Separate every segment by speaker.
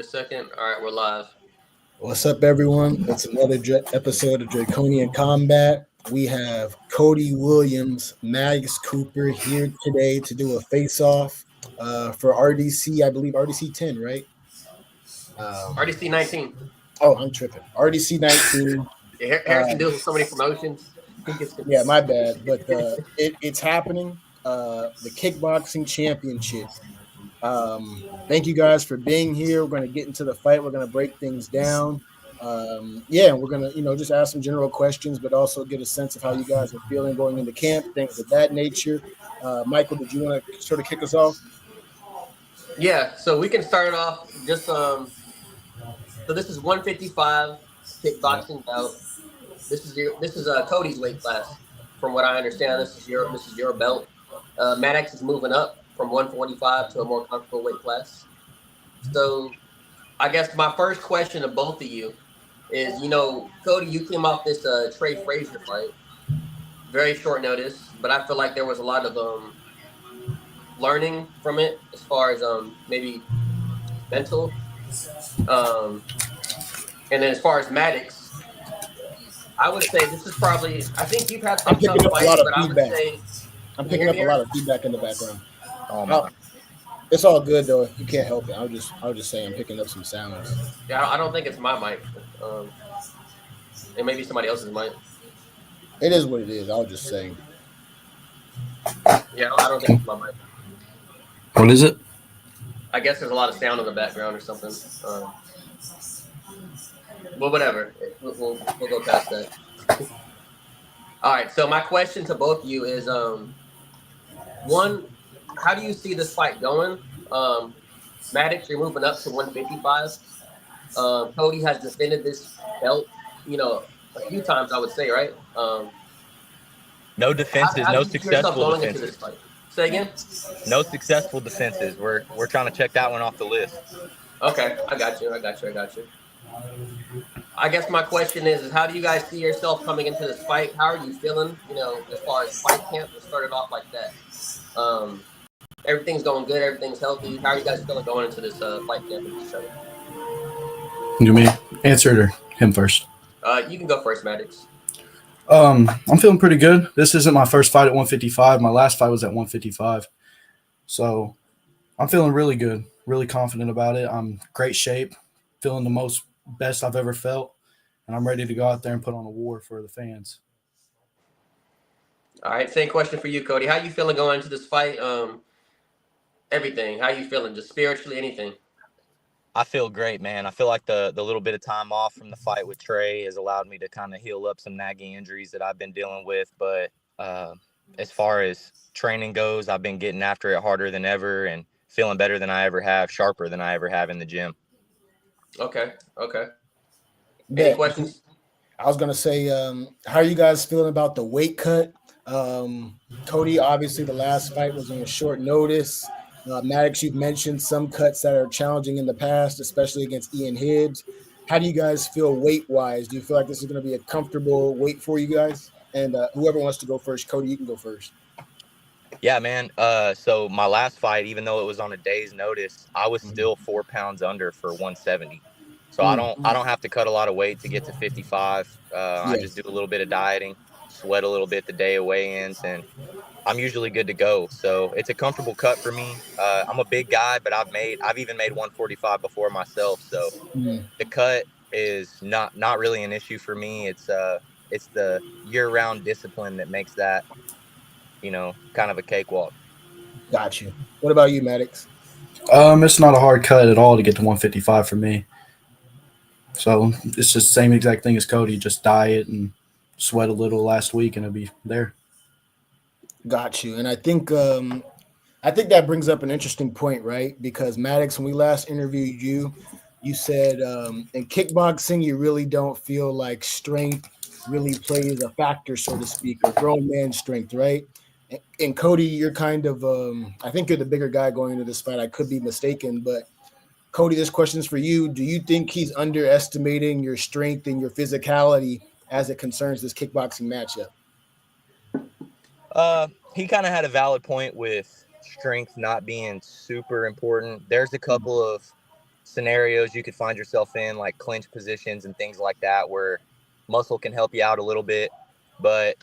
Speaker 1: second. All right, we're live.
Speaker 2: What's up, everyone? It's another episode of Draconian Combat. We have Codie Williams, Maddox Cooper here today to do a face-off for RDC. I believe RDC 10, right?
Speaker 1: RDC 19.
Speaker 2: Oh, I'm tripping. RDC 19.
Speaker 1: Yeah, Harrison deals with so many promotions. He gets
Speaker 2: Yeah,
Speaker 1: confused.
Speaker 2: my bad. But it's happening. The kickboxing championship. Thank you guys for being here. We're going to get into the fight. We're going to break things down. Yeah, we're going to, just ask some general questions, but also get a sense of how you guys are feeling going into camp, things of that nature. Michael, did you want to sort of kick us off?
Speaker 1: Yeah, so we can start it off just so this is 155 kickboxing bout. This is Codie's weight class. From what I understand, this is your belt. Maddox is moving up from 145 to a more comfortable weight class. So I guess my first question to both of you is, Codie, you came off this Trey Frazier fight, very short notice, but I feel like there was a lot of learning from it as far as maybe mental, and then as far as Maddox, I would say this is probably. I think you've had some tough fights, but I would say
Speaker 2: I'm picking up a lot of feedback in the background. It's all good though. You can't help it. I was just saying, I'm picking up some sounds.
Speaker 1: Yeah, I don't think it's my mic. It may be somebody else's mic.
Speaker 2: It is what it is. I was just saying.
Speaker 1: Yeah, I don't think it's my mic.
Speaker 3: What is it?
Speaker 1: I guess there's a lot of sound in the background or something. Well, whatever. We'll go past that. All right. So my question to both of you is, one, how do you see this fight going? Maddox, you're moving up to 155. Codie has defended this belt, a few times, I would say, right?
Speaker 3: No defenses, no successful defenses.
Speaker 1: Say again?
Speaker 3: No successful defenses. We're trying to check that one off the list.
Speaker 1: Okay, I got you. I guess my question is how do you guys see yourself coming into this fight? How are you feeling, as far as fight camp? Let's start it off like that. Everything's going good. Everything's healthy. How are you guys feeling going into this fight camp with each other?
Speaker 4: You mean answer it or him first?
Speaker 1: You can go first, Maddox.
Speaker 4: I'm feeling pretty good. This isn't my first fight at 155. My last fight was at 155. So I'm feeling really good, really confident about it. I'm great shape, feeling the best I've ever felt, and I'm ready to go out there and put on a war for the fans.
Speaker 1: All right, same question for you, Codie. How you feeling going into this fight? Everything. How you feeling? Just spiritually, anything?
Speaker 3: I feel great, man. I feel like the little bit of time off from the fight with Trey has allowed me to kind of heal up some nagging injuries that I've been dealing with. But as far as training goes, I've been getting after it harder than ever and feeling better than I ever have, sharper than I ever have in the gym.
Speaker 1: Okay. Any questions?
Speaker 2: I was going to say, how are you guys feeling about the weight cut? Codie, obviously the last fight was on a short notice. Maddox, you've mentioned some cuts that are challenging in the past, especially against Ian Hibbs. How do you guys feel weight-wise? Do you feel like this is going to be a comfortable weight for you guys? And whoever wants to go first, Codie, you can go first.
Speaker 3: Yeah, man. So my last fight, even though it was on a day's notice, I was still 4 pounds under for 170. So I don't have to cut a lot of weight to get to 55. I just do a little bit of dieting, sweat a little bit the day of weigh-ins, and I'm usually good to go. So it's a comfortable cut for me. I'm a big guy, but I've even made 145 before myself. So the cut is not really an issue for me. It's the year-round discipline that makes that, kind of a cakewalk.
Speaker 2: Got you. What about you, Maddox?
Speaker 4: It's not a hard cut at all to get to 155 for me. So it's just the same exact thing as Codie, just diet and sweat a little last week and it'll be there.
Speaker 2: Got you. And I think that brings up an interesting point, right? Because Maddox, when we last interviewed you, you said in kickboxing, you really don't feel like strength really plays a factor, so to speak, or grown man strength, right? And Codie, you're kind of, I think you're the bigger guy going into this fight. I could be mistaken, but Codie, this question is for you. Do you think he's underestimating your strength and your physicality as it concerns this kickboxing matchup?
Speaker 3: He kind of had a valid point with strength not being super important. There's a couple of scenarios you could find yourself in, like clinch positions and things like that, where muscle can help you out a little bit. But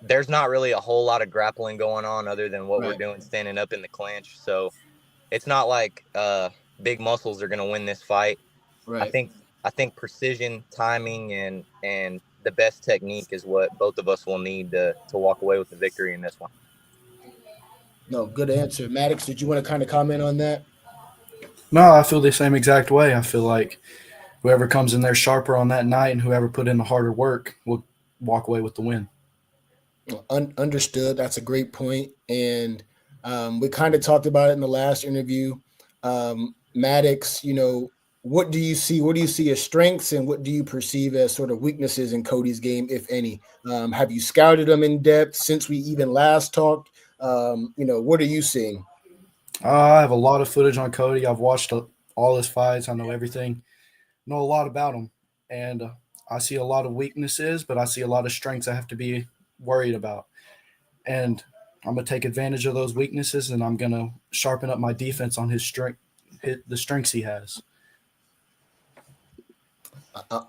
Speaker 3: there's not really a whole lot of grappling going on other than what we're doing standing up in the clinch. So it's not like big muscles are going to win this fight.
Speaker 2: Right.
Speaker 3: I think precision, timing, and the best technique is what both of us will need to walk away with the victory in this one.
Speaker 2: No, good answer. Maddox, did you want to kind of comment on that?
Speaker 4: No, I feel the same exact way. I feel like whoever comes in there sharper on that night and whoever put in the harder work will walk away with the win.
Speaker 2: Understood. That's a great point. And we kind of talked about it in the last interview. Maddox, what do you see? What do you see as strengths and what do you perceive as sort of weaknesses in Codie's game, if any? Have you scouted them in depth since we even last talked? What are you seeing?
Speaker 4: I have a lot of footage on Codie. I've watched all his fights. I know everything, know a lot about him. And I see a lot of weaknesses, but I see a lot of strengths I have to be worried about. And I'm going to take advantage of those weaknesses, and I'm going to sharpen up my defense on his strength, the strengths he has.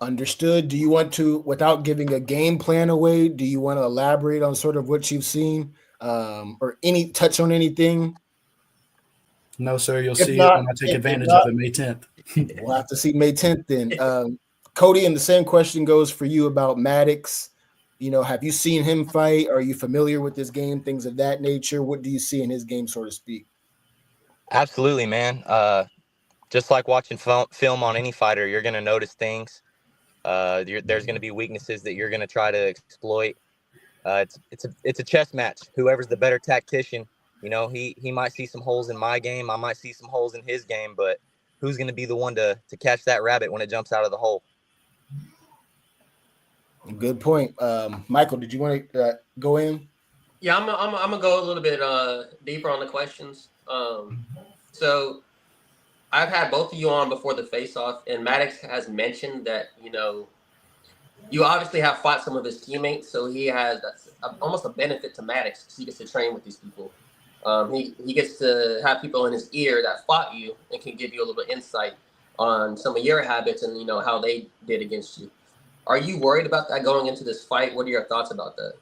Speaker 2: Understood. Do you want to, without giving a game plan away, do you want to elaborate on sort of what you've seen or any touch on anything?
Speaker 4: No, sir. You'll see it when I take advantage of it May 10th.
Speaker 2: We'll have to see May 10th then. Codie, and the same question goes for you about Maddox. Have you seen him fight? Are you familiar with his game? Things of that nature. What do you see in his game, so to speak?
Speaker 3: Absolutely, man. Just like watching film on any fighter, you're going to notice things. There's going to be weaknesses that you're going to try to exploit. It's a chess match. Whoever's the better tactician, he might see some holes in my game. I might see some holes in his game, but who's going to be the one to catch that rabbit when it jumps out of the hole?
Speaker 2: Good point. Michael, did you want to go in?
Speaker 1: Yeah, I'm gonna go a little bit deeper on the questions. So I've had both of you on before the face-off, and Maddox has mentioned that you obviously have fought some of his teammates, so he has almost a benefit to Maddox because he gets to train with these people. He gets to have people in his ear that fought you and can give you a little insight on some of your habits and how they did against you. Are you worried about that going into this fight? What are your thoughts about that?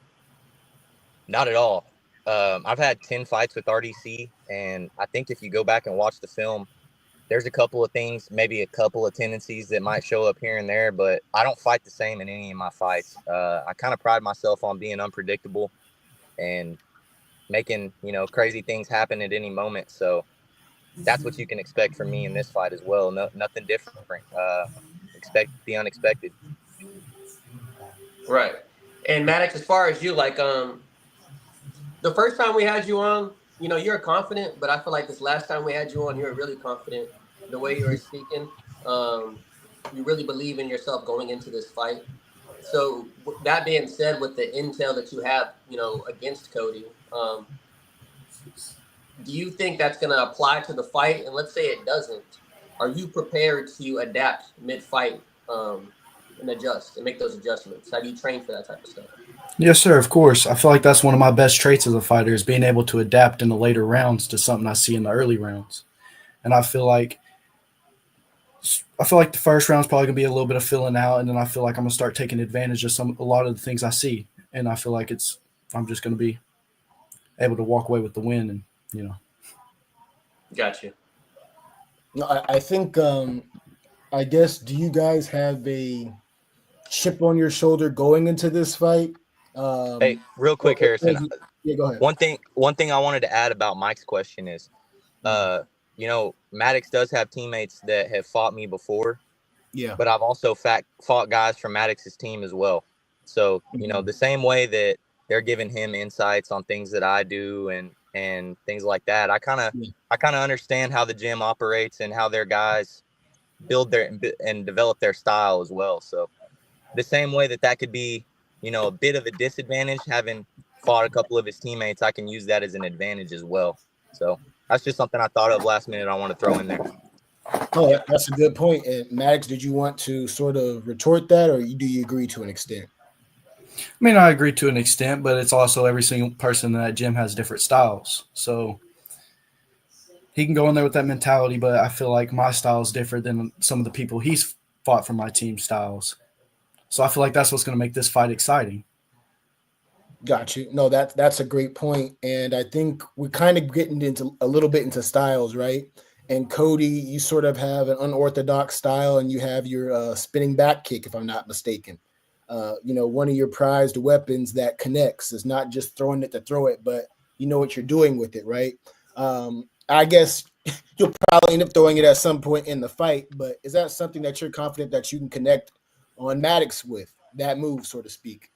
Speaker 3: Not at all. I've had 10 fights with RDC, and I think if you go back and watch the film, there's a couple of things, maybe a couple of tendencies that might show up here and there, but I don't fight the same in any of my fights. I kind of pride myself on being unpredictable and making, crazy things happen at any moment. So that's what you can expect from me in this fight as well. Nothing different. Expect the unexpected.
Speaker 1: Right. And Maddox, as far as you, the first time we had you on, you're confident, but I feel like this last time we had you on, you were really confident. The way you were speaking, you really believe in yourself going into this fight. So that being said, with the intel that you have, against Codie, do you think that's going to apply to the fight? And let's say it doesn't. Are you prepared to adapt mid-fight and adjust and make those adjustments? Have you trained for that type of stuff?
Speaker 4: Yes, sir. Of course. I feel like that's one of my best traits as a fighter is being able to adapt in the later rounds to something I see in the early rounds. And I feel like the first round's probably gonna be a little bit of filling out, and then I feel like I'm gonna start taking advantage of a lot of the things I see, and I feel like I'm just gonna be able to walk away with the win, and
Speaker 1: Got you.
Speaker 2: No, I think I guess, do you guys have a chip on your shoulder going into this fight?
Speaker 3: Hey, real quick, Harrison.
Speaker 2: Yeah, go ahead.
Speaker 3: One thing I wanted to add about Mike's question is, Maddox does have teammates that have fought me before.
Speaker 2: Yeah.
Speaker 3: But I've also fought guys from Maddox's team as well. So, the same way that they're giving him insights on things that I do and things like that, I kind of understand how the gym operates and how their guys build and develop their style as well. So the same way that could be, a bit of a disadvantage, having fought a couple of his teammates, I can use that as an advantage as well. So that's just something I thought of last minute I want to throw in there.
Speaker 2: Oh, that's a good point. And Maddox, did you want to sort of retort that, or do you agree to an extent?
Speaker 4: I mean, I agree to an extent, but it's also every single person in that gym has different styles. So he can go in there with that mentality, but I feel like my style is different than some of the people he's fought from my team styles. So I feel like that's what's going to make this fight exciting.
Speaker 2: Got you. No, that's a great point, and I think we're kind of getting into a little bit into styles, right? And Cody, you sort of have an unorthodox style, and you have your spinning back kick, if I'm not mistaken. One of your prized weapons that connects is not just throwing it to throw it, but you know what you're doing with it, right? I guess you'll probably end up throwing it at some point in the fight, but is that something that you're confident that you can connect on Maddox with, that move, so to speak?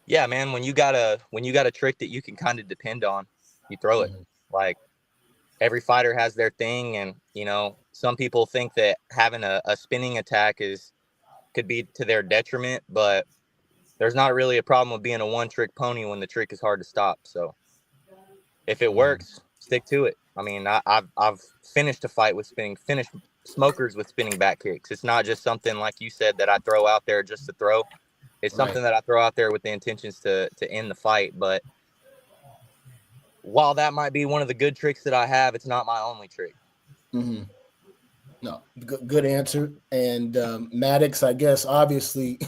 Speaker 3: Yeah, man. When you got a trick that you can kind of depend on, you throw it. Like every fighter has their thing, and some people think that having a spinning attack could be to their detriment, but there's not really a problem with being a one-trick pony when the trick is hard to stop. So if it works, stick to it. I mean, I've finished a fight with finished smokers with spinning back kicks. It's not just something like you said that I throw out there just to throw. It's something that I throw out there with the intentions to end the fight. But while that might be one of the good tricks that I have, it's not my only trick.
Speaker 2: Mm-hmm. No, good answer. And Maddox, I guess, obviously,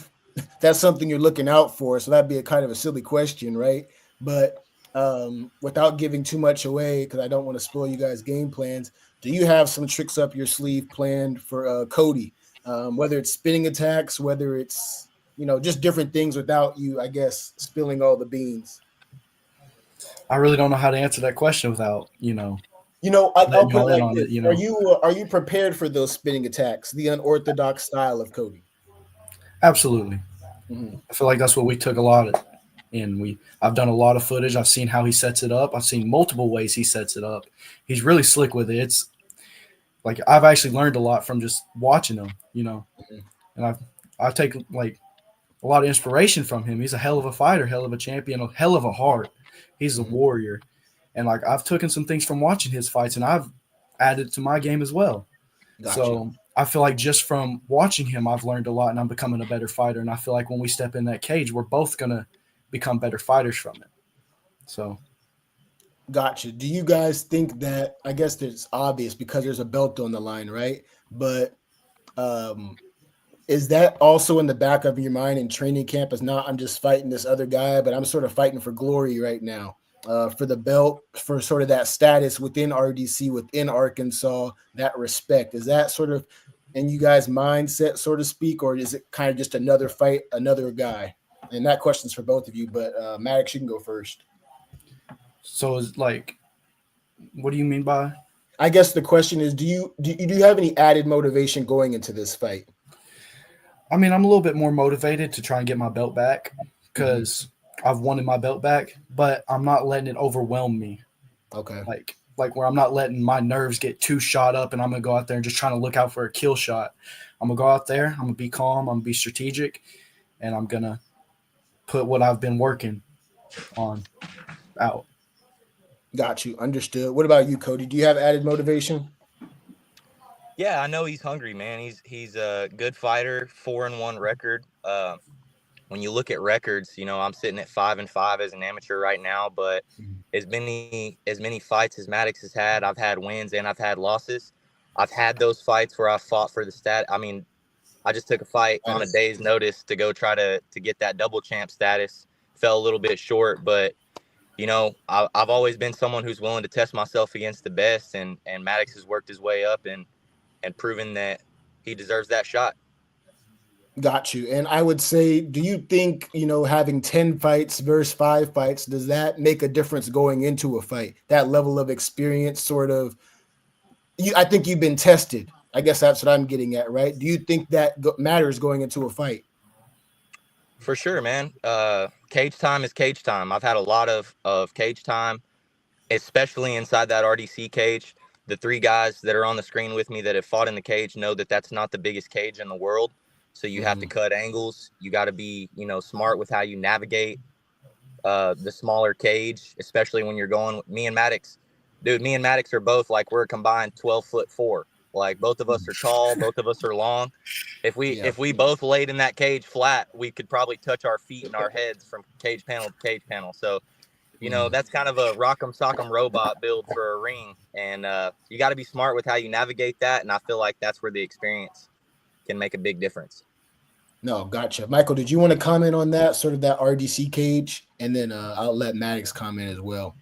Speaker 2: that's something you're looking out for. So that'd be a kind of a silly question, right? But without giving too much away, because I don't want to spoil you guys' game plans, do you have some tricks up your sleeve planned for Codie? Whether it's spinning attacks, whether it's just different things without you, I guess, spilling all the beans.
Speaker 4: I really don't know how to answer that question without,
Speaker 2: I'll put it like
Speaker 4: on
Speaker 2: this.
Speaker 4: it,
Speaker 2: Are you prepared for those spinning attacks, the unorthodox style of Codie?
Speaker 4: Absolutely.
Speaker 2: Mm-hmm.
Speaker 4: I feel like that's what we took a lot of. And I've done a lot of footage. I've seen how he sets it up. I've seen multiple ways he sets it up. He's really slick with it. It's like I've actually learned a lot from just watching him,
Speaker 2: Mm-hmm.
Speaker 4: And I take like a lot of inspiration from him. He's a hell of a fighter, hell of a champion, a hell of a heart. He's a warrior. And like I've taken some things from watching his fights and I've added to my game as well.
Speaker 2: Gotcha.
Speaker 4: So I feel like just from watching him, I've learned a lot and I'm becoming a better fighter. And I feel like when we step in that cage, we're both going to become better fighters from it. So.
Speaker 2: Gotcha. Do you guys think that, I guess it's obvious because there's a belt on the line, right? But is that also in the back of your mind in training camp? Is not, I'm just fighting this other guy, but I'm sort of fighting for glory right now, for the belt, for sort of that status within RDC, within Arkansas, that respect. Is that sort of in you guys' mindset, so to speak, or is it kind of just another fight, another guy? And that question's for both of you, but Maddox, you can go first.
Speaker 4: So it's like, what do you mean by?
Speaker 2: I guess the question is, do you have any added motivation going into this fight?
Speaker 4: I mean, I'm a little bit more motivated to try and get my belt back because I've wanted my belt back, but I'm not letting it overwhelm me.
Speaker 2: Okay.
Speaker 4: Like where I'm not letting my nerves get too shot up and I'm going to go out there and just trying to look out for a kill shot. I'm going to go out there, I'm going to be calm, I'm going to be strategic, and I'm going to put what I've been working on out.
Speaker 2: Got you. Understood. What about you, Codie? Do you have added motivation?
Speaker 3: Yeah, I know he's hungry, man. He's a good fighter, 4-1 record. When you look at records, I'm sitting at 5-5 as an amateur right now, but as many fights as Maddox has had, I've had wins and I've had losses. I've had those fights where I fought for the stat. I mean, I just took a fight on a day's notice to go try to get that double champ status. Fell a little bit short, but I've always been someone who's willing to test myself against the best, and Maddox has worked his way up and proven that he deserves that shot.
Speaker 2: Got you. And I would say, do you think, having 10 fights versus 5 fights, does that make a difference going into a fight? That level of experience sort of, I think you've been tested. I guess that's what I'm getting at, right? Do you think that matters going into a fight?
Speaker 3: For sure, man. Cage time is cage time. I've had a lot of cage time, especially inside that RDC cage. The 3 guys that are on the screen with me that have fought in the cage know that that's not the biggest cage in the world. So you have to cut angles. You got to be, smart with how you navigate the smaller cage, especially when you're going with me and Maddox. Dude, me and Maddox are both like we're a combined 12'4". Like both of us are tall, both of us are long. If we both laid in that cage flat, we could probably touch our feet and our heads from cage panel to cage panel. So, You know, that's kind of a rock'em sock'em robot build for a ring. And you got to be smart with how you navigate that. And I feel like that's where the experience can make a big difference.
Speaker 2: No, gotcha. Michael, did you want to comment on that, sort of that RDC cage? And then I'll let Maddox comment as well.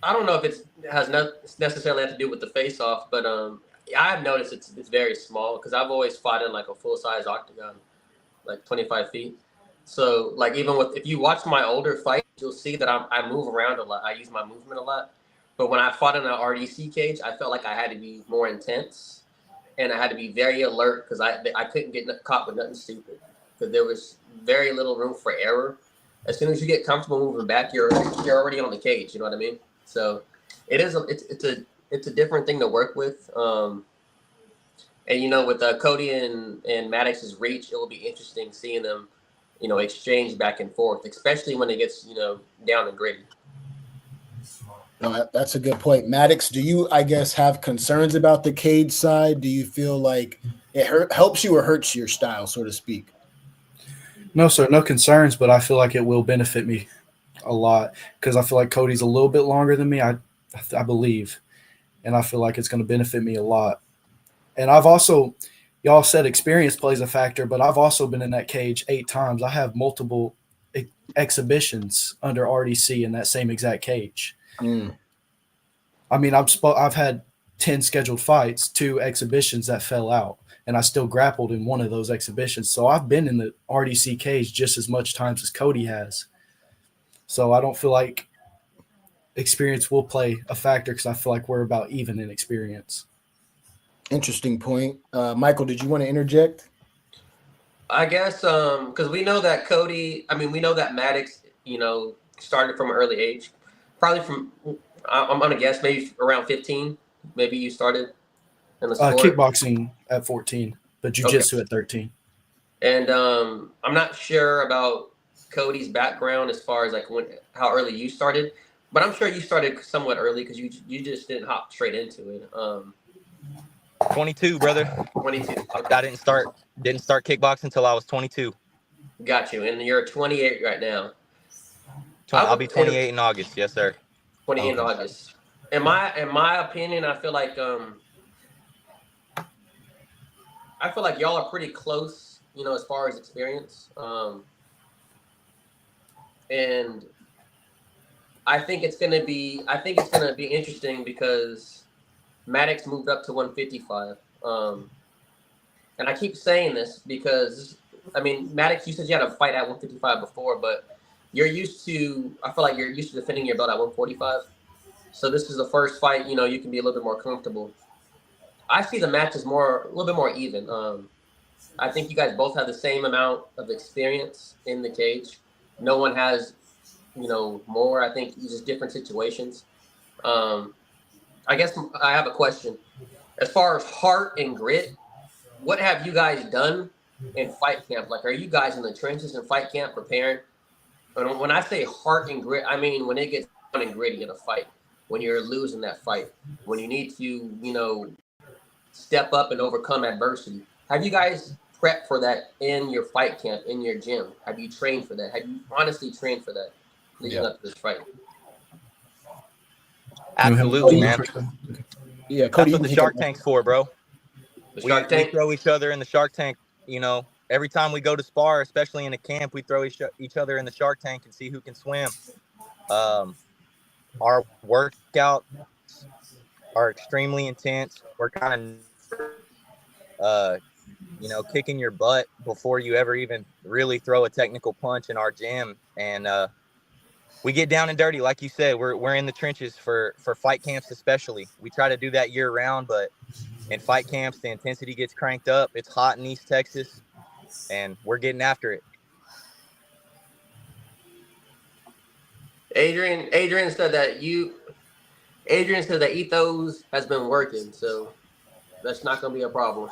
Speaker 1: I don't know if it has not necessarily have to do with the face-off, but I've noticed it's very small because I've always fought in like a full-size octagon, like 25 feet. So like even with if you watch my older fights, you'll see that I move around a lot. I use my movement a lot. But when I fought in an RDC cage, I felt like I had to be more intense, and I had to be very alert because I couldn't get caught with nothing stupid because there was very little room for error. As soon as you get comfortable moving back, you're already on the cage. You know what I mean? So it's a different thing to work with. And you know, with Codie and Maddox's reach, it will be interesting seeing them, you know, exchange back and forth, especially when it gets, you know, down and gritty.
Speaker 2: No, that's a good point. Maddox, do you, I guess, have concerns about the cage side? Do you feel like it helps you or hurts your style, so to speak?
Speaker 4: No, sir, no concerns, but I feel like it will benefit me a lot because I feel like Codie's a little bit longer than me, I believe, and I feel like it's going to benefit me a lot. And I've also, y'all said experience plays a factor, but I've also been in that cage 8 times. I have multiple exhibitions under RDC in that same exact cage. I mean, I've had 10 scheduled fights, 2 exhibitions that fell out, and I still grappled in one of those exhibitions. So I've been in the RDC cage just as much times as Codie has. So I don't feel like experience will play a factor because I feel like we're about even in experience.
Speaker 2: Interesting point. Michael, did you want to interject? I
Speaker 1: guess because we know that Codie, I mean, we know that Maddox, you know, started from an early age. Probably from, I'm going to guess, maybe around 15. Maybe you started in the sport.
Speaker 4: Kickboxing at 14, but jiu-jitsu at 13.
Speaker 1: And I'm not sure about Codie's background as far as like how early you started, but I'm sure you started somewhat early because you just didn't hop straight into it.
Speaker 3: 22, brother.
Speaker 1: 22. Okay.
Speaker 3: I didn't start kickboxing until I was 22.
Speaker 1: Got you. And you're 28 right now.
Speaker 3: I'll be 28 in August. Yes, sir.
Speaker 1: 28 in August. In my opinion, I feel like y'all are pretty close, you know, as far as experience. And I think it's gonna be interesting because Maddox moved up to 155. And I keep saying this because I mean, Maddox, you said you had a fight at 155 before, but I feel like you're used to defending your belt at 145. So this is the first fight, you know, you can be a little bit more comfortable. I see the match as a little bit more even. I think you guys both have the same amount of experience in the cage. No one has, you know, more. I think it's just different situations. I guess I have a question. As far as heart and grit, what have you guys done in fight camp? Like, are you guys in the trenches in fight camp preparing? And when I say heart and grit, I mean when it gets down and gritty in a fight, when you're losing that fight, when you need to, you know, step up and overcome adversity. Have you guys prepped for that in your fight camp, in your gym? Have you trained for that? Have you honestly trained for that leading up to this fight?
Speaker 3: Absolutely, man.
Speaker 2: Yeah,
Speaker 3: Codie, that's what the Shark Tank's for, bro.
Speaker 1: The Shark Tank?
Speaker 3: We throw each other in the Shark Tank, you know. Every time we go to spar, especially in a camp, we throw each other in the Shark Tank and see who can swim. Our workouts are extremely intense. We're kind of, you know, kicking your butt before you ever even really throw a technical punch in our gym. And we get down and dirty, like you said. We're in the trenches for fight camps especially. We try to do that year round, but in fight camps, the intensity gets cranked up. It's hot in East Texas, and we're getting after it.
Speaker 1: Adrian said that ethos has been working, so that's not going to be a problem.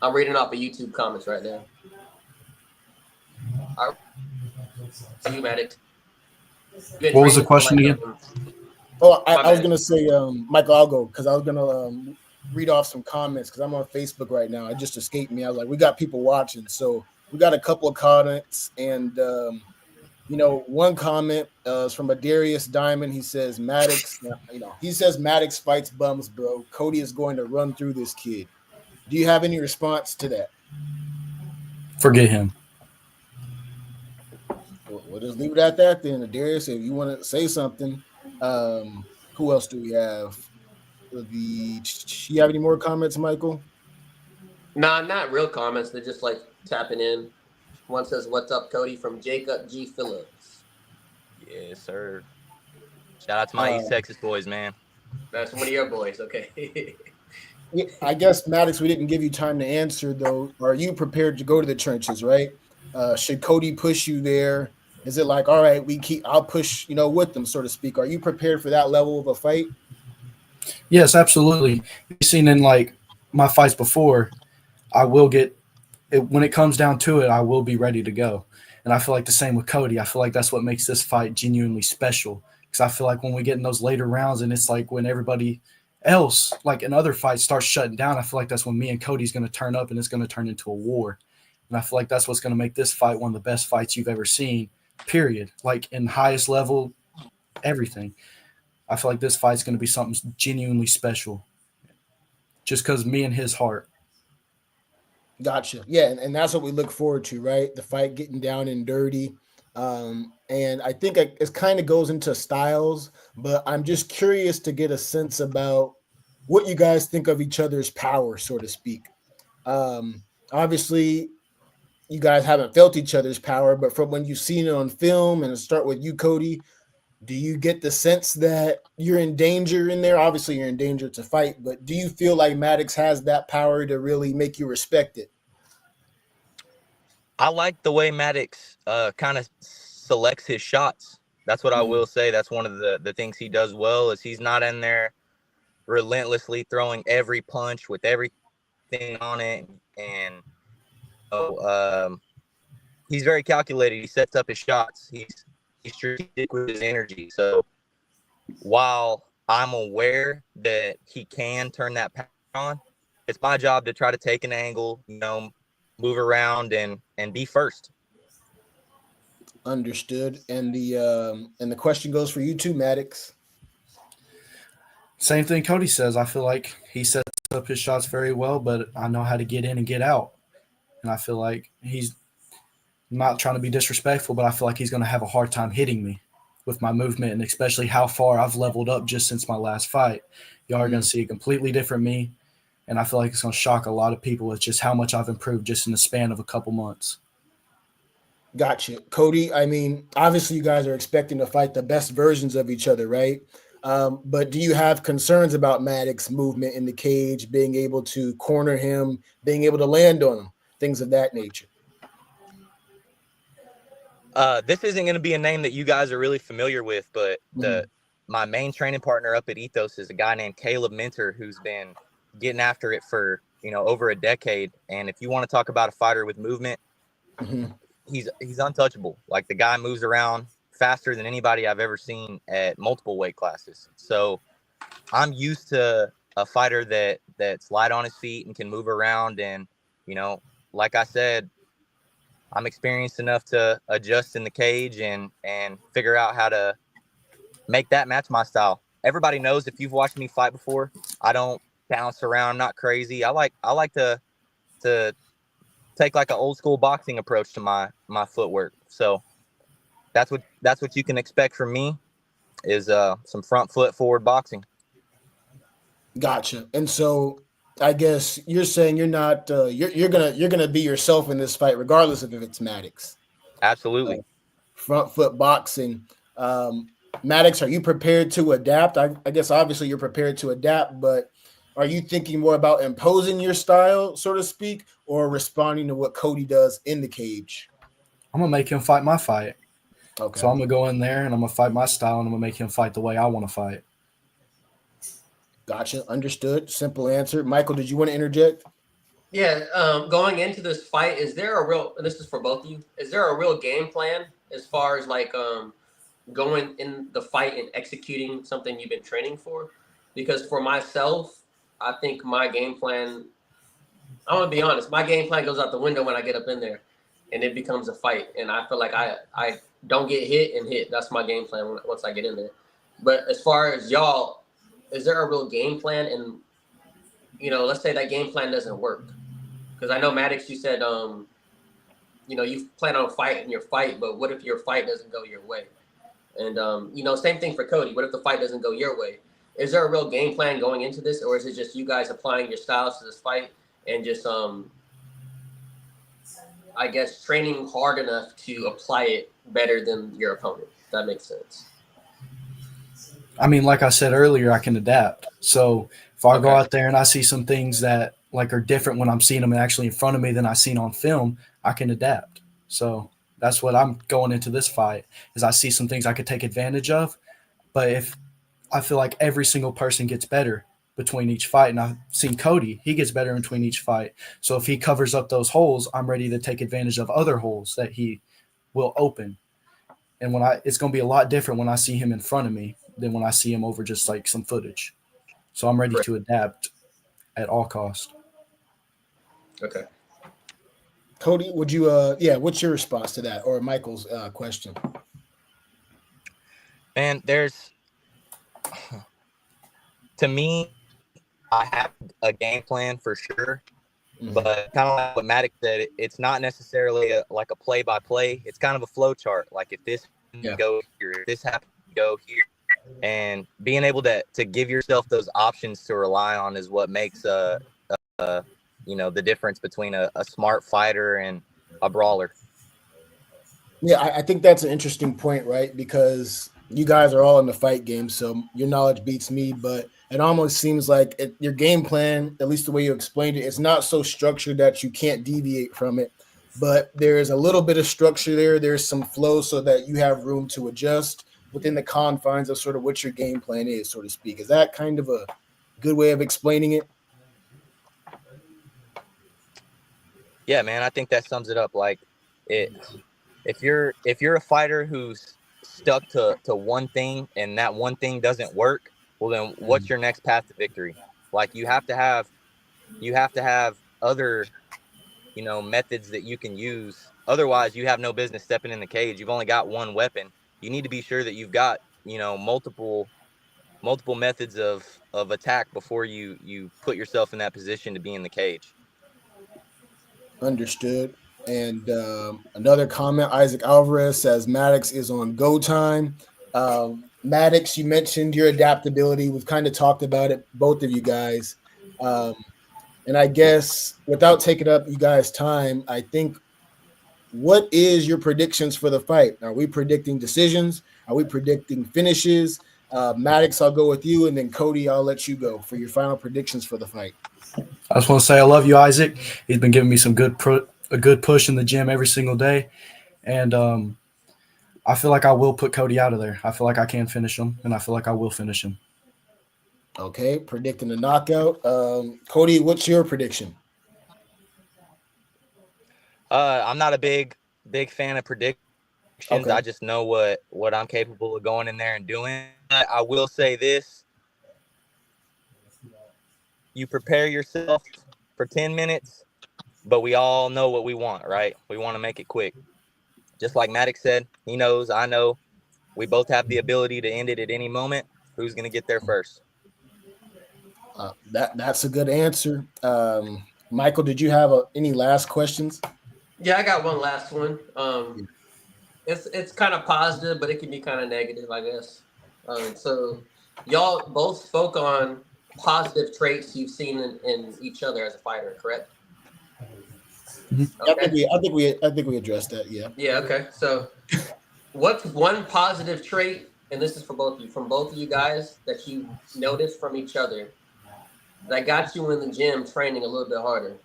Speaker 1: I'm reading off of YouTube comments right now. All right. You, Maddox.
Speaker 4: What was the question again?
Speaker 2: Oh, I was going to say, Michael, I'll go because I was going to read off some comments because I'm on Facebook right now. It just escaped me. I was like, we got people watching. So we got a couple of comments, and One comment is from a Darius Diamond. He says Maddox, he says Maddox fights bums, bro. Codie is going to run through this kid. Do you have any response to that?
Speaker 4: Forget him.
Speaker 2: We'll just leave it at that then. Darius, if you want to say something, who else do we have? You have any more comments, Michael?
Speaker 1: Nah, not real comments. They're just like tapping in. One says, "What's up, Codie?" from Jacob G. Phillips.
Speaker 3: Yes, sir. Shout out to my East Texas boys, man.
Speaker 1: That's one of your boys. Okay.
Speaker 2: I guess, Maddox, we didn't give you time to answer, though. Are you prepared to go to the trenches, right? Should Codie push you there? Is it like, all right, I'll push, with them, so to speak. Are you prepared for that level of a fight?
Speaker 4: Yes, absolutely. You've seen in like my fights before, I will get it when it comes down to it, I will be ready to go. And I feel like the same with Codie. I feel like that's what makes this fight genuinely special. Because I feel like when we get in those later rounds and it's like when everybody else, like in other fights, starts shutting down, I feel like that's when me and Codie's going to turn up and it's going to turn into a war. And I feel like that's what's going to make this fight one of the best fights you've ever seen, period. Like in highest level, everything. I feel like this fight's going to be something genuinely special. Just because me and his heart.
Speaker 2: Gotcha. Yeah, and that's what we look forward to, right? The fight getting down and dirty. And I think it kind of goes into styles, but I'm just curious to get a sense about what you guys think of each other's power, so to speak. Obviously, you guys haven't felt each other's power, but from when you've seen it on film, and start with you, Codie, do you get the sense that you're in danger in there? Obviously, you're in danger to fight, but do you feel like Maddox has that power to really make you respect it?
Speaker 3: I like the way Maddox kind of selects his shots. That's what I will say. That's one of the things he does well is he's not in there relentlessly throwing every punch with everything on it. And he's very calculated. He sets up his shots. He's strategic with his energy. So while I'm aware that he can turn that power on, it's my job to try to take an angle, move around and be first.
Speaker 2: Understood. And the question goes for you too, Maddox.
Speaker 4: Same thing Codie says. I feel like he sets up his shots very well, but I know how to get in and get out. And I feel like he's not trying to be disrespectful, but I feel like he's going to have a hard time hitting me with my movement, and especially how far I've leveled up just since my last fight. Y'all are going to see a completely different me, and I feel like it's going to shock a lot of people with just how much I've improved just in the span of a couple months.
Speaker 2: Gotcha. Codie, I mean, obviously you guys are expecting to fight the best versions of each other, right? But do you have concerns about Maddox's movement in the cage, being able to corner him, being able to land on him, things of that nature?
Speaker 3: This isn't going to be a name that you guys are really familiar with, but my main training partner up at Ethos is a guy named Caleb Minter, who's been getting after it for over a decade. And if you want to talk about a fighter with movement, he's untouchable. Like, the guy moves around faster than anybody I've ever seen at multiple weight classes. So I'm used to a fighter that's light on his feet and can move around. And like I said, I'm experienced enough to adjust in the cage and figure out how to make that match my style. Everybody knows, if you've watched me fight before, I don't bounce around. I'm not crazy. I like to take like an old school boxing approach to my footwork. So that's what you can expect from me is some front foot forward boxing.
Speaker 2: Gotcha. And so I guess you're saying you're not you're gonna be yourself in this fight, regardless of if it's Maddox.
Speaker 3: Absolutely.
Speaker 2: Front foot boxing. Maddox, are you prepared to adapt? I guess obviously you're prepared to adapt, but are you thinking more about imposing your style, so to speak, or responding to what Codie does in the cage?
Speaker 4: I'm gonna make him fight my fight.
Speaker 2: Okay.
Speaker 4: So I'm gonna go in there and I'm gonna fight my style and I'm gonna make him fight the way I want to fight.
Speaker 2: Gotcha. Understood. Simple answer. Michael, did you want to interject?
Speaker 1: Yeah. Going into this fight, is there a real? And this is for both of you. Is there a real game plan as far as like going in the fight and executing something you've been training for? Because for myself, I think my game plan, I'm gonna be honest, my game plan goes out the window when I get up in there and it becomes a fight. And I feel like I don't get hit and hit. That's my game plan once I get in there. But as far as y'all, is there a real game plan? And let's say that game plan doesn't work, because I know Maddox, you said you plan on fighting your fight, but what if your fight doesn't go your way? And same thing for Codie. What if the fight doesn't go your way? Is there a real game plan going into this, or is it just you guys applying your styles to this fight and just I guess training hard enough to apply it better than your opponent? If that makes sense.
Speaker 4: I mean, like I said earlier, I can adapt. So if I go out there and I see some things that like are different when I'm seeing them actually in front of me than I seen on film, I can adapt. So that's what I'm going into this fight, is I see some things I could take advantage of. But if I feel like every single person gets better between each fight, and I've seen Codie, he gets better in between each fight. So if he covers up those holes, I'm ready to take advantage of other holes that he will open. And it's going to be a lot different when I see him in front of me than when I see him over just like some footage. So I'm ready to adapt at all costs.
Speaker 1: Okay.
Speaker 2: Codie, would you what's your response to that, or Michael's question?
Speaker 3: Man, to me, I have a game plan for sure, but kind of like what Maddox said, it's not necessarily like a play-by-play. It's kind of a flow chart. Like if this go here, if this happens, go here. And being able to give yourself those options to rely on is what makes the difference between a smart fighter and a brawler.
Speaker 2: Yeah, I think that's an interesting point, right? Because you guys are all in the fight game, so your knowledge beats me, but it almost seems like your game plan, at least the way you explained it, it's not so structured that you can't deviate from it, but there's a little bit of structure there. There's some flow so that you have room to adjust within the confines of sort of what your game plan is, so to speak. Is that kind of a good way of explaining it?
Speaker 3: Yeah, man, I think that sums it up. Like if you're a fighter who's stuck to one thing and that one thing doesn't work, well then what's your next path to victory? Like you have to have other methods that you can use. Otherwise you have no business stepping in the cage. You've only got one weapon. You need to be sure that you've got multiple methods of attack before you put yourself in that position to be in the cage.
Speaker 2: Understood. And another comment, Isaac Alvarez says Maddox is on go time. Maddox, you mentioned your adaptability. We've kind of talked about it, both of you guys. And I guess without taking up you guys' time, I think, what is your predictions for the fight? Are we predicting decisions? Are we predicting finishes? Maddox, I'll go with you, and then Codie, I'll let you go for your final predictions for the fight.
Speaker 4: I just want to say I love you, Isaac. He's been giving me some a good push in the gym every single day. And I feel like I will put Codie out of there. I feel like I can finish him, and I feel like I will finish him.
Speaker 2: Okay, predicting a knockout. Codie, what's your prediction?
Speaker 3: I'm not a big fan of predictions. Okay. I just know what I'm capable of going in there and doing. I will say this. You prepare yourself for 10 minutes, but we all know what we want, right? We want to make it quick. Just like Maddox said, he knows, I know. We both have the ability to end it at any moment. Who's going to get there first?
Speaker 2: That's a good answer. Michael, did you have any last questions?
Speaker 1: Yeah, I got one last one. It's kind of positive, but it can be kind of negative, I guess. So y'all both spoke on positive traits you've seen in each other as a fighter, correct?
Speaker 2: Mm-hmm. Okay. I think we addressed that. Yeah.
Speaker 1: Yeah. Okay. So, what's one positive trait, and this is for both of you, from both of you guys, that you noticed from each other that got you in the gym training a little bit harder?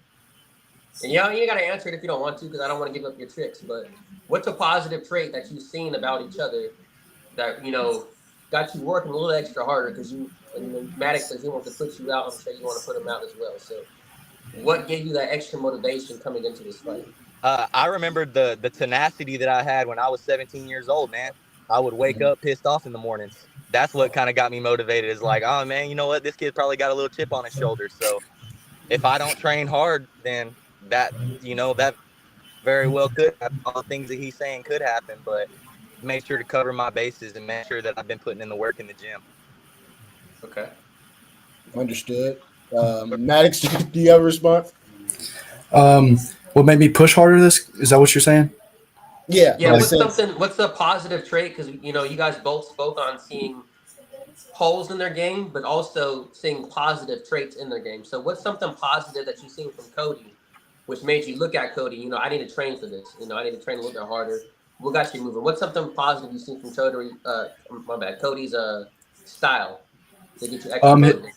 Speaker 1: And you ain't got to answer it if you don't want to, because I don't want to give up your tricks. But what's a positive trait that you've seen about each other that got you working a little extra harder? Because Maddox says he wants to put you out. I'm sure you want to put him out as well. So, what gave you that extra motivation coming into this fight?
Speaker 3: I remembered the tenacity that I had when I was 17 years old, man. I would wake up pissed off in the mornings. That's what kind of got me motivated. Is like, oh man, you know what? This kid probably got a little chip on his shoulder. So if I don't train hard, then that very well could happen. All the things that he's saying could happen. But made sure to cover my bases and make sure that I've been putting in the work in the gym.
Speaker 1: Okay.
Speaker 2: Understood. Maddox, do you have a response?
Speaker 4: What made me push harder? This is that what you're saying?
Speaker 2: Yeah.
Speaker 1: Yeah.
Speaker 4: Like-
Speaker 1: What's the positive trait? Because you guys both spoke on seeing holes in their game, but also seeing positive traits in their game. So what's something positive that you've seen from Codie, which made you look at Codie? I need to train for this. I need to train a little bit harder. What got you moving? What's something positive you've seen from Codie? Codie's style to get you extra motivated?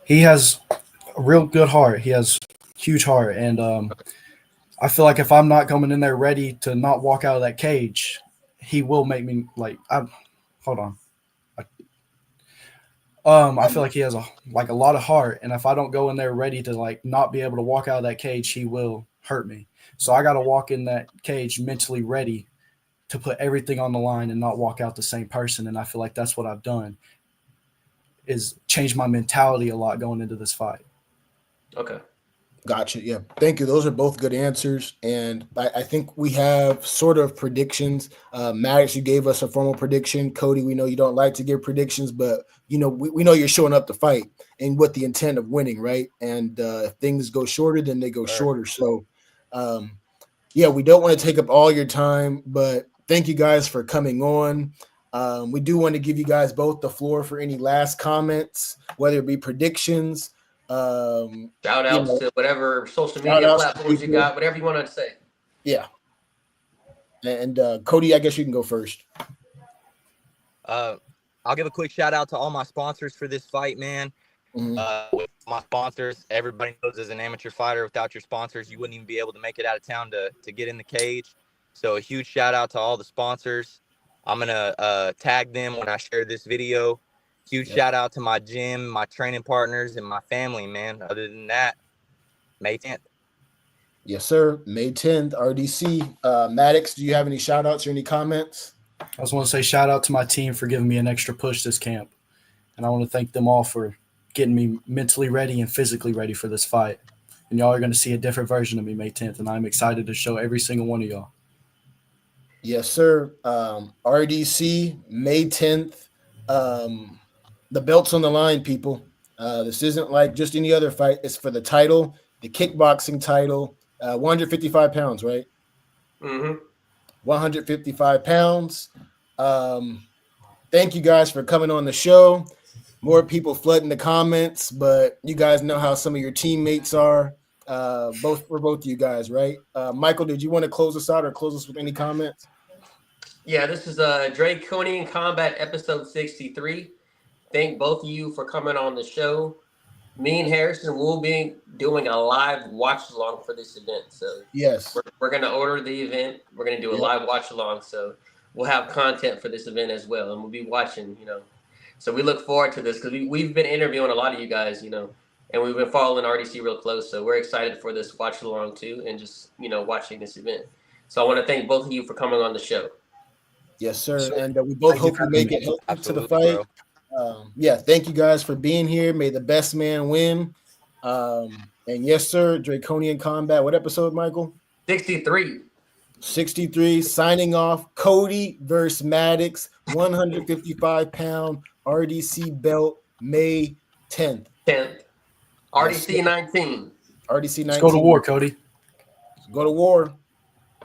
Speaker 4: He has a real good heart. He has huge heart, and I feel like if I'm not coming in there ready to not walk out of that cage, he will make me like. Hold on. I feel like he has a lot of heart, and if I don't go in there ready to like not be able to walk out of that cage, he will hurt me. So I got to walk in that cage mentally ready to put everything on the line and not walk out the same person. And I feel like that's what I've done, is change my mentality a lot going into this fight.
Speaker 1: Okay.
Speaker 2: Gotcha. Yeah. Thank you. Those are both good answers. And I think we have sort of predictions. Maddox, you gave us a formal prediction. Codie, we know you don't like to give predictions, but we know you're showing up to fight and with the intent of winning, right? And if things go shorter, then they go shorter. So yeah, we don't want to take up all your time, but thank you guys for coming on. We do want to give you guys both the floor for any last comments, whether it be predictions,
Speaker 1: shout outs to whatever social media platforms you got, whatever you want to say. Yeah.
Speaker 2: And Codie, I guess you can go first.
Speaker 3: I'll give a quick shout out to all my sponsors for this fight, man. With my sponsors, everybody knows as an amateur fighter, without your sponsors, you wouldn't even be able to make it out of town to get in the cage. So a huge shout out to all the sponsors. I'm going to tag them when I share this video. Huge shout out to my gym, my training partners, and my family, man. Other than that, May 10th.
Speaker 2: Yes, sir. May 10th, RDC. Maddox, do you have any shout outs or any comments?
Speaker 4: I just want to say shout out to my team for giving me an extra push this camp. And I want to thank them all for getting me mentally ready and physically ready for this fight. And y'all are going to see a different version of me May 10th. And I'm excited to show every single one of y'all.
Speaker 2: Yes, sir. RDC, May 10th. The belt's on the line, people. This isn't like just any other fight. It's for the title, the kickboxing title, 155 pounds, right?
Speaker 1: Mm-hmm.
Speaker 2: 155 pounds. Thank you guys for coming on the show. More people flooding the comments, but you guys know how some of your teammates are. Both of you guys, right? Michael, did you want to close us out or close us with any comments?
Speaker 1: Yeah, this is Draconian Combat episode 63. Thank both of you for coming on the show. Me and Harrison will be doing a live watch along for this event. So
Speaker 2: yes,
Speaker 1: we're going to order the event. We're going to do a live watch along. So we'll have content for this event as well, and we'll be watching. So we look forward to this because we've been interviewing a lot of you guys, and we've been following RDC real close. So we're excited for this watch along too, and just watching this event. So I want to thank both of you for coming on the show.
Speaker 2: Yes, sir. And we both hope you make it healthy to the fight. Thank you guys for being here. May the best man win. And yes, sir, Draconian Combat. What episode, Michael?
Speaker 1: 63.
Speaker 2: 63. Signing off. Codie versus Maddox. 155-pound RDC belt. May 10th.
Speaker 1: 10th. RDC 19.
Speaker 2: RDC 19.
Speaker 4: Let's go to war, Codie.
Speaker 2: Let's go to war.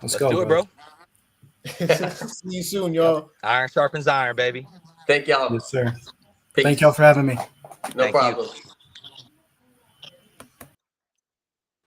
Speaker 4: Let's go,
Speaker 3: do it, bro.
Speaker 2: See you soon, y'all.
Speaker 3: Iron sharpens iron, baby.
Speaker 1: Thank y'all.
Speaker 4: Yes, sir.
Speaker 1: Peace.
Speaker 4: Thank y'all for having me.
Speaker 1: No problem.